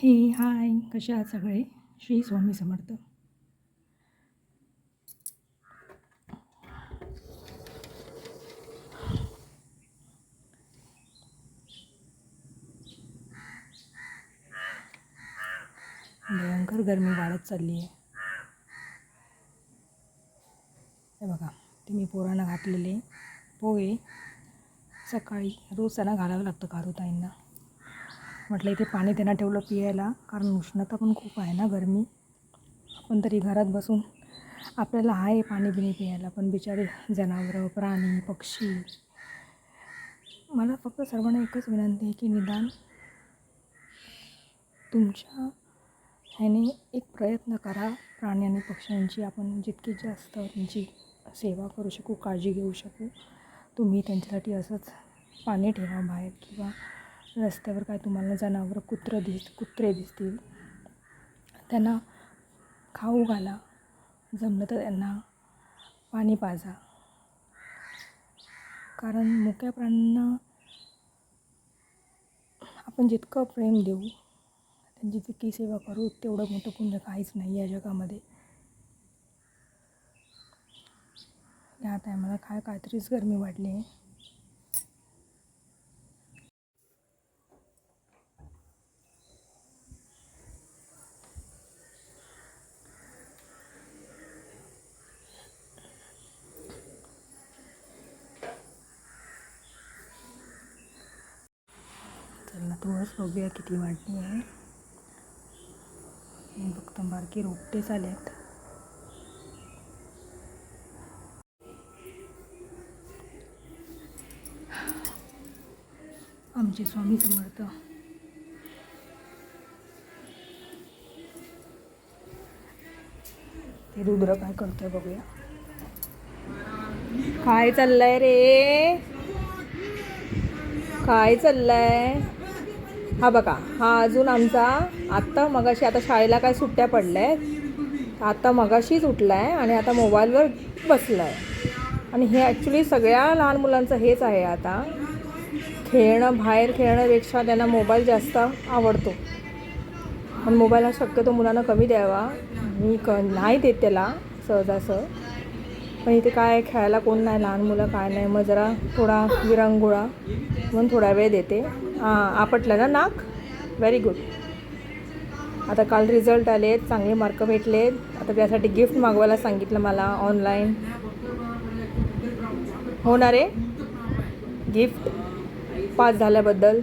हे हाय, कसे आहात सगळे? श्री स्वामी समर्थ. भयंकर गरमी वाढत चालली आहे. हे बघा, ते मी पोरांना घातलेले पोहे सकाळी रोज त्यांना घालावं लागतं कारूताईंना. म्हटलं इथे पाणी त्यांना ठेवलं पियायला, कारण उष्णता पण खूप आहे ना, गरमी. आपण तरी घरात बसून आपल्याला आहे पाणी बिणी पियायला, पण बिचारे जनावरं, प्राणी, पक्षी. मला फक्त सर्वांना एकच विनंती आहे की निदान तुमच्या ह्याने एक प्रयत्न करा. प्राणी आणि पक्ष्यांची आपण जितकी जास्त त्यांची सेवा करू शकू, काळजी घेऊ शकू. तुम्ही त्यांच्यासाठी असंच पाणी ठेवा बाहेर, किंवा रस्त्यावर काय तुम्हाला जनावरं कुत्रे दिसतील, त्यांना खाऊ घाला. जमलं तर त्यांना पाणी पाजा. कारण मुक्या प्राण्यांना आपण जितकं प्रेम देऊ, त्यांची जितकी सेवा करू, तेवढं मोठं पुण्य काहीच नाही या जगामध्ये. या टायमाला काहीतरीच गरमी वाढली आहे. चला थोडंच बघूया किती वाढली आहे. फक्त बारकी रोपटेच आल्यात. आमचे स्वामी समर्थ. ते रुद्र काय करतोय बघूया. काय चाललंय रे? काय चाललंय? हा बघा, हा अजून आमचा आत्ता मगाशी, आता शाळेला काय सुट्ट्या पडल्या आहेत, आता मगाशीच उठला आहे आणि आता मोबाईलवर बसला आहे. आणि हे ॲक्च्युली सगळ्या लहान मुलांचं हेच आहे आता. बाहेर खेळण्यापेक्षा त्यांना मोबाईल जास्त आवडतो. पण मोबाईल हा शक्यतो मुलांना कमी द्यावा. मी नाही देत त्याला सहजासहज. पण इथे काय खेळायला कोण नाही, लहान मुलं काय नाही. मग जरा थोडा विरंगुळा म्हणून थोडा वेळ देते. आपटलं ना नाक? Very good. आता काल रिझल्ट आलेत, चांगले मार्क भेटलेत. आता त्यासाठी गिफ्ट मागवायला सांगितलं मला ऑनलाईन. होणार आहे गिफ्ट पास झाल्याबद्दल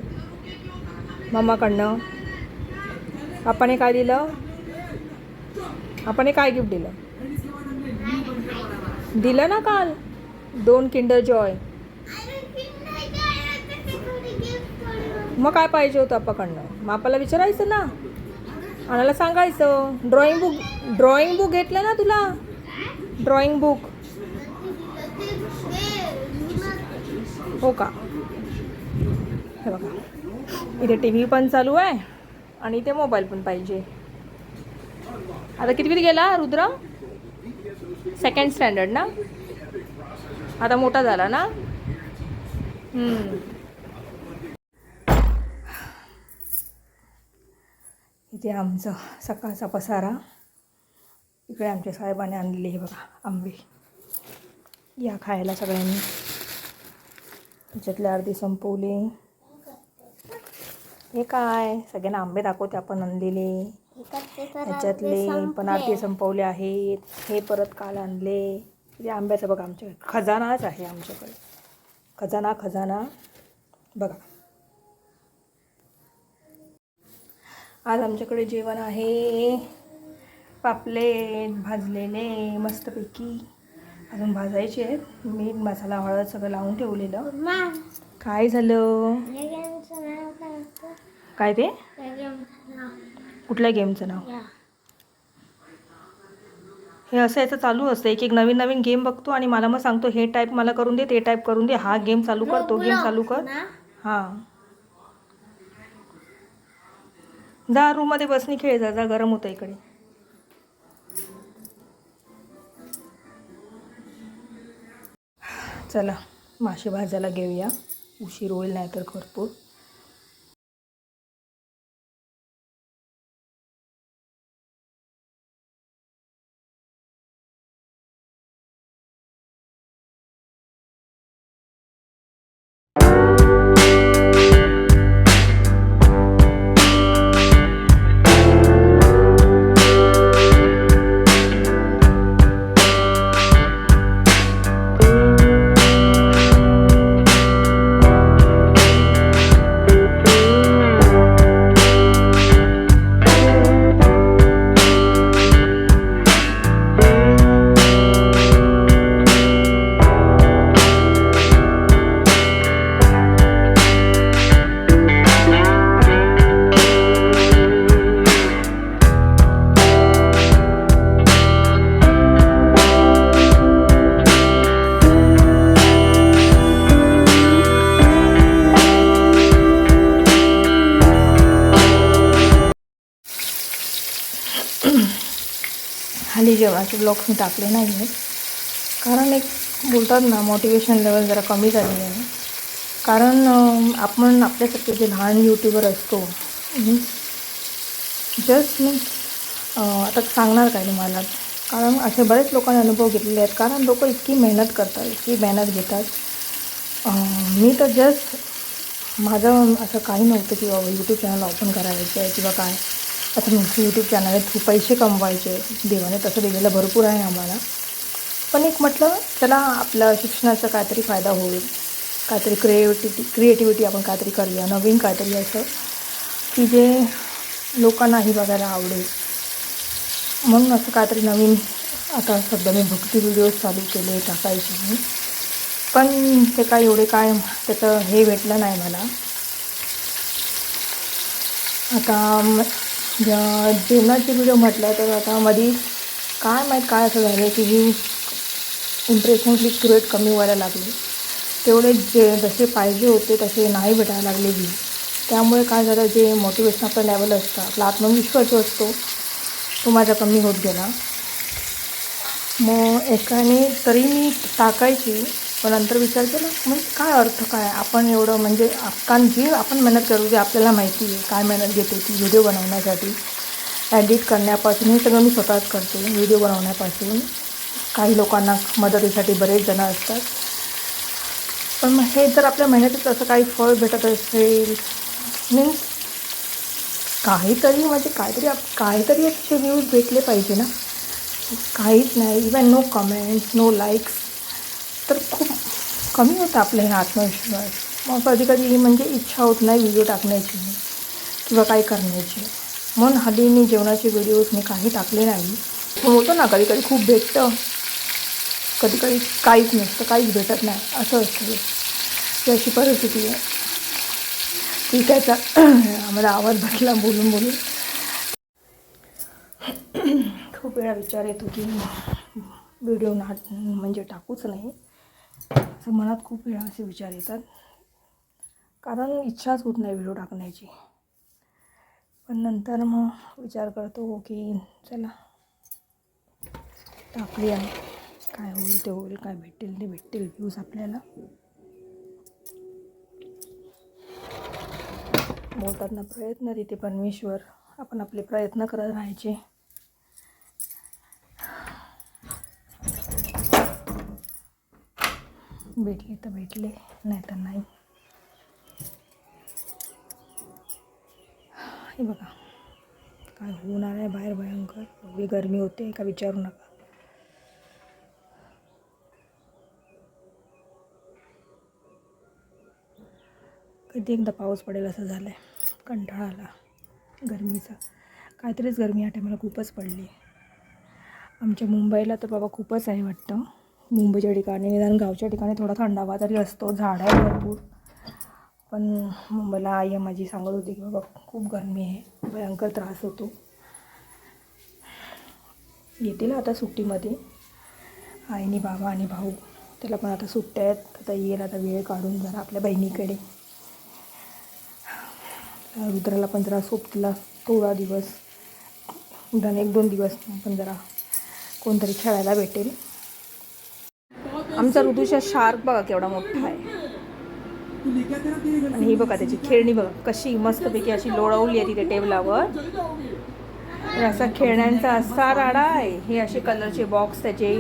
मम्माकडनं. आपणे काय दिलं? आपण काय गिफ्ट दिलं ना काल? 2 किंडर जॉय. मग काय पाहिजे होतं आपाकडनं? मग आपल्याला विचारायचं ना, आणायला सांगायचं. ड्रॉइंग बुक घेतलं ना तुला? ड्रॉइंग बुक हो का? हे बघा, इथे टी व्ही पण चालू आहे आणि इथे मोबाईल पण पाहिजे. आता कितवीत गेला रुद्र? 2nd स्टँडर्ड ना? आता मोठा झाला ना? इथे आमचं सकाळचा पसारा. इकडे आमच्या साहेबाने आणलेले हे बघा आंबे. या खायला सगळ्यांनी. त्याच्यातले अर्धे संपवले. हे काय सगळ्यांना आंबे दाखवते आपण आणलेले. त्याच्यातले पण अर्धे संपवले आहेत. हे परत काल आणले. इथे आंब्याचं बघा आमच्याकडे खजानाच आहे. आमच्याकडे खजाना बघा. आज आमच्याकडे जेवण आहे पापलेट भाजलेले मस्तपैकी. अजून भाजायचे आहेत. मीठ मसाला हळद सगळं लावून ठेवलेलं. काय झालं? काय ते? कुठल्या गेमचं नाव? हे असं याचं चालू असतं. एक नवीन गेम बघतो आणि मला मग सांगतो हे टाईप मला करून दे, ते टाईप करून दे. हा गेम चालू कर, तो गेम चालू कर. हां, जा रूममध्ये बसनी खेळ जा. गरम होतं इकडे. चला मासे भाजायला घेऊया. उशीर होईल नाही तर भरपूर. हल्ली जेवणाचे ब्लॉग्स मी टाकले नाही आहेत, कारण एक बोलतात ना मोटिवेशन लेवल जरा कमी झाली आहे. कारण आपण आपल्यासारखे जे लहान यूट्यूबर असतो, जस्ट मी आता सांगणार काय तुम्हाला, कारण असे बरेच लोकांनी अनुभव घेतलेले आहेत. कारण लोक इतकी मेहनत करतात, इतकी मेहनत घेतात. मी तर जस्ट माझं असं काही नव्हतं की बाबा यूट्यूब चॅनल ओपन करायचं आहे किंवा काय, असं यूट्यूब चॅनल थ्रू पैसे कमवायचे. देवाने तसं दिलेलं भरपूर आहे आम्हाला. पण एक म्हटलं चला आपलं शिक्षणाचा काहीतरी फायदा होईल, काहीतरी क्रिएटिव्हिटी आपण काहीतरी करूया, नवीन काहीतरी असं की जे लोकांनाही बघायला आवडेल. म्हणून असं काहीतरी नवीन आता सध्या मी भक्ती व्हिडिओज चालू केले टाकायचे मी. पण ते काय एवढे काय त्याचं हे भेटलं नाही मला. आता जेवणाची व्हिडिओ म्हटलं तर आता मध्ये काय माहीत काय असं झालं की व्ह्यूज इम्प्रेशन क्रिएट कमी व्हायला लागले. तेवढे जसे पाहिजे होते तसे नाही भेटायला लागले व्ह्यू. त्यामुळे काय झालं, जे मोटिवेशन आपलं लेवल असतं, आपला आत्मविश्वास जो असतो तो माझा कमी होत गेला. मग एकाने तरी मी टाकायची, पण नंतर विचार केला मग काय अर्थ काय, आपण एवढं म्हणजे जी आपण मेहनत करू, जे आपल्याला माहिती आहे काय मेहनत घेते ती व्हिडिओ बनवण्यासाठी, एडिट करण्यापासून हे सगळं मी स्वतःच करते. व्हिडिओ बनवण्यापासून काही लोकांना मदतीसाठी बरेच जण असतात. पण मग हे जर आपल्या मेहनतीचं असं काही फळ भेटत असेल, मीन्स काहीतरी म्हणजे काहीतरी असे व्ह्यूज भेटले पाहिजे ना. काहीच नाही, even no comments, no likes, तर खूप कमी होतं आपलं हे आत्मविश्वास. मग कधी कधी म्हणजे इच्छा होत नाही व्हिडिओ टाकण्याची किंवा काही करण्याची. म्हणून हल्ली मी जेवणाचे व्हिडिओज मी काही टाकले नाही. होतं ना कधी कधी खूप भेटतं, कधी कधी काहीच नसतं, काहीच भेटत नाही, असं असतं. ही अशी परिस्थिती आहे. ठीक आहे, आम्हाला आवाज बसला बोलून बोलून. खूप वेळा विचार येतो की व्हिडिओ म्हणजे टाकूच नाही, असं मनात खूप वेळा असे विचार येतात. कारण इच्छाच होत नाही व्हिडिओ टाकण्याची. पण नंतर मग विचार करतो की चला टाकूया, काय होईल ते होईल, काय भेटतील ते भेटतील व्ह्यूज आपल्याला. बोलतात ना प्रयत्न तिथे परमेश्वर, आपण आपले प्रयत्न करत राहायचे. भेटले तर भेटले, नाही तर नाही. हे बघा काय होणार आहे बाहेर, भयंकर एवढी गरमी होते का विचारू नका. कधी एकदा पाऊस पडेल असं झालं आहे. कंटाळा आला गरमीचा. काहीतरीच गरमी या टायमाला खूपच पडली. आमच्या मुंबईला तर बाबा खूपच आहे वाटतं. मुंबईच्या ठिकाणी निदान गावच्या ठिकाणी थोडा थंडावा तरी असतो, झाड आहे भरपूर. पण मुंबईला आई माझी सांगत होती की बाबा खूप गरमी आहे, भयंकर त्रास होतो. येतील आता सुट्टीमध्ये आईनी बाबा आणि भाऊ, त्याला पण आता सुट्ट्या आहेत. आता येईल आता वेळ काढून जरा आपल्या बहिणीकडे. रुद्राला पण जरा सोबतीला थोडा दिवस, उद्या 1-2 दिवस पण जरा कोणतरी खेळायला भेटेल. आमचा ऋतूचा शार्क बघा केवढा मोठा आहे. आणि ही बघा त्याची खेळणी बघा कशी मस्तपैकी अशी लोळवली आहे तिथे टेबलावर. असा खेळण्यांचा असा राडा आहे. हे असे कलरचे बॉक्स त्याचे,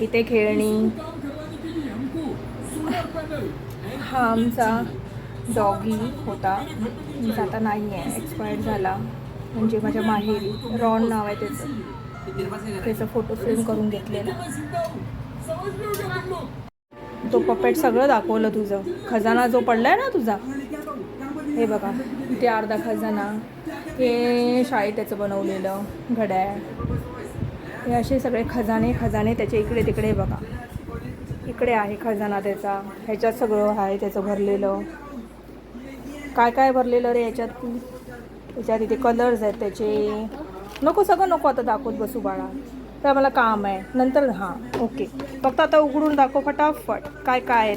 इथे खेळणी. हा आमचा डॉगी होता, आता नाही आहे, एक्सपायर्ड झाला. म्हणजे माझ्या माहेरी रॉन नाव आहे त्याचं फोटो फ्रेम करून घेतलेला. तो पपेट सगळं दाखवलं तुझं, खजाना जो पडलाय ना तुझा, हे बघा इथे अर्धा खजाना, हे शाळेत त्याचं बनवलेलं घड्याळ, हे असे सगळे खजाने त्याच्या इकडे तिकडे बघा. इकडे आहे खजाना त्याचा, ह्याच्यात सगळं आहे त्याचं भरलेलं. काय काय भरलेलं रे याच्यात तू? त्याच्यात इथे कलर्स आहेत त्याचे. नको सगळं नको आता दाखवत बसू बाळा, तर मला काम आहे नंतर. हां ओके, फक्त आता उघडून दाखव फटाफट काय काय आहे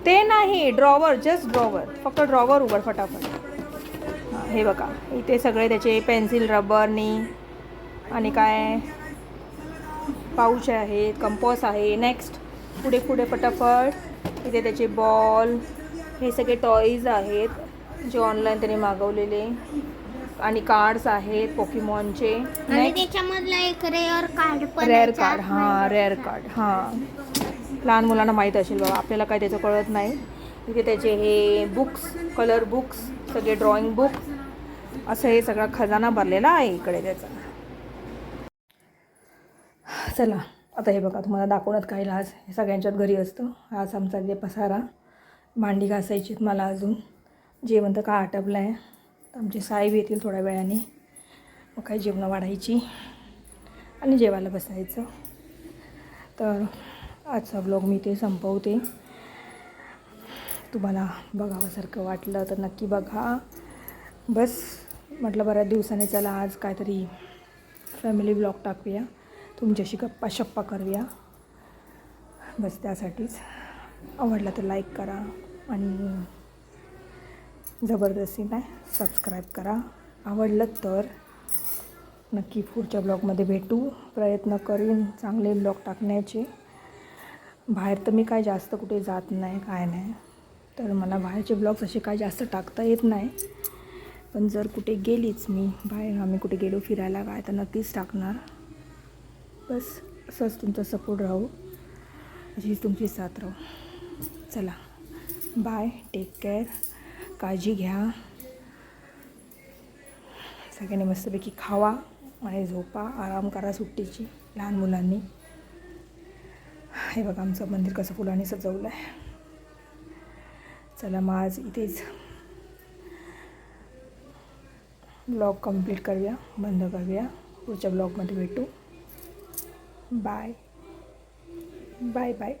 ते. नाही ड्रॉवर, जस्ट ड्रॉवर, फक्त ड्रॉवर उघड फटाफट. हां हे बघा इथे सगळे त्याचे पेन्सिल रबरनी आणि काय पाऊच आहेत, कंपॉस आहे. नेक्स्ट पुढे पुढे पटापट इथे त्याचे बॉल, हे सगळे टॉईज आहेत जे ऑनलाईन त्याने मागवलेले, आणि कार्ड्स आहेत पोकेमॉनचे. आणि त्याच्यामधला एक रेअर कार्ड पण रेअर कार्ड, हां रेअर कार्ड, हां लहान मुलांना माहीत असेल बाबा, आपल्याला काय त्याचं कळत नाही. इथे त्याचे हे बुक्स, कलर बुक्स, सगळे ड्रॉइंग बुक, असं हे सगळा खजाना भरलेला आहे इकडे त्याचा. चला आता हे बघा, तुम्हाला दाखवण्यात काय आज हे सगळ्यांच्यात घरी असतं. आज आमचा जे पसारा, भांडी घासायची मला अजून, जेवण तर का आटपलं आहे. आमचे साहेब येतील थोड्या वेळाने, मग काही जेवणं वाढायची आणि जेवायला बसायचं. तर आजचा ब्लॉग मी ते संपवते. तुम्हाला बघावंसारखं वाटलं तर नक्की बघा. बस म्हटलं बऱ्याच दिवसाने चला आज काहीतरी फॅमिली ब्लॉग टाकूया, तुमच्याशी गप्पा शप्पा करूया, बस त्यासाठीच. आवडला तर लाईक करा आणि जबरदस्ती नाही सबस्क्राईब करा. आवडलं तर नक्की पुढच्या ब्लॉगमध्ये भेटू. प्रयत्न करीन चांगले ब्लॉग टाकण्याचे. बाहेर तर मी काय जास्त कुठे जात नाही, काय नाही, तर मला बाहेरचे ब्लॉग्स असे काय जास्त टाकता येत नाही. पण जर कुठे गेलीच मी बाहेर, आम्ही कुठे गेलो फिरायला काय, तर नक्कीच टाकणार. बस असंच तुमचा सपोर्ट राहू, अशीच तुमची साथ राहू. चला बाय, टेक केअर, काळजी घ्या. सगळ्यांनी मस्तपैकी खावा आणि झोपा, आराम करा सुट्टीची लहान मुलांनी. हे बघा आमचं मंदिर कसं फुलांनी सजवलं आहे. चला मग आज इथेच ब्लॉग कंप्लीट करूया, बंद करूया. पुढच्या ब्लॉगमध्ये भेटू. Bye bye bye.